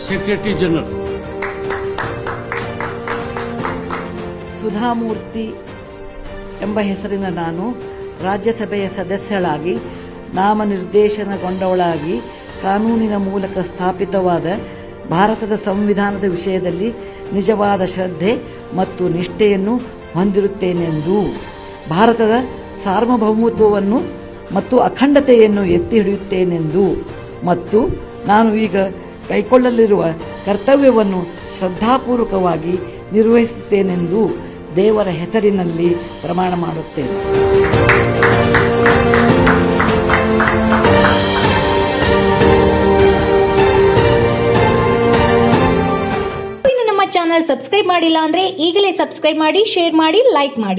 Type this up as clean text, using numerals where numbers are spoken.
Secretary general. Sudha Murthy ಎಂಬ ಹೆಸರಿನ ನಾನು ರಾಜ್ಯಸಭೆಯ ಸದಸ್ಯಳಾಗಿ ನಾಮನಿರ್ದೇಶನಗೊಂಡವಳಾಗಿ ಕಾನೂನಿನ ಮೂಲಕ ಸ್ಥಾಪಿತವಾದ ಭಾರತದ ಸಂವಿಧಾನದ ವಿಷಯದಲ್ಲಿ ನಿಜವಾದ ಶ್ರದ್ಧೆ ಮತ್ತು ನಿಷ್ಠೆಯನ್ನು ಹೊಂದಿರುತ್ತೇನೆಂದು, ಭಾರತದ ಸಾರ್ವಭೌಮತ್ವವನ್ನು ಮತ್ತು ಅಖಂಡತೆಯನ್ನು ಎತ್ತಿ ಹಿಡಿಯುತ್ತೇನೆಂದು ಮತ್ತು ನಾನು ಈಗ ಕೈಗೊಳ್ಳಲಿರುವ ಕರ್ತವ್ಯವನ್ನು ಶ್ರದ್ಧಾಪೂರ್ವಕವಾಗಿ ನಿರ್ವಹಿಸುತ್ತೇನೆಂದು ದೇವರ ಹೆಸರಿನಲ್ಲಿ ಪ್ರಮಾಣ ಮಾಡುತ್ತೇನೆ. ನಮ್ಮ ಚಾನೆಲ್ ಸಬ್ಸ್ಕ್ರೈಬ್ ಮಾಡಿಲ್ಲ ಅಂದ್ರೆ ಈಗಲೇ ಸಬ್ಸ್ಕ್ರೈಬ್ ಮಾಡಿ, ಶೇರ್ ಮಾಡಿ, ಲೈಕ್ ಮಾಡಿ.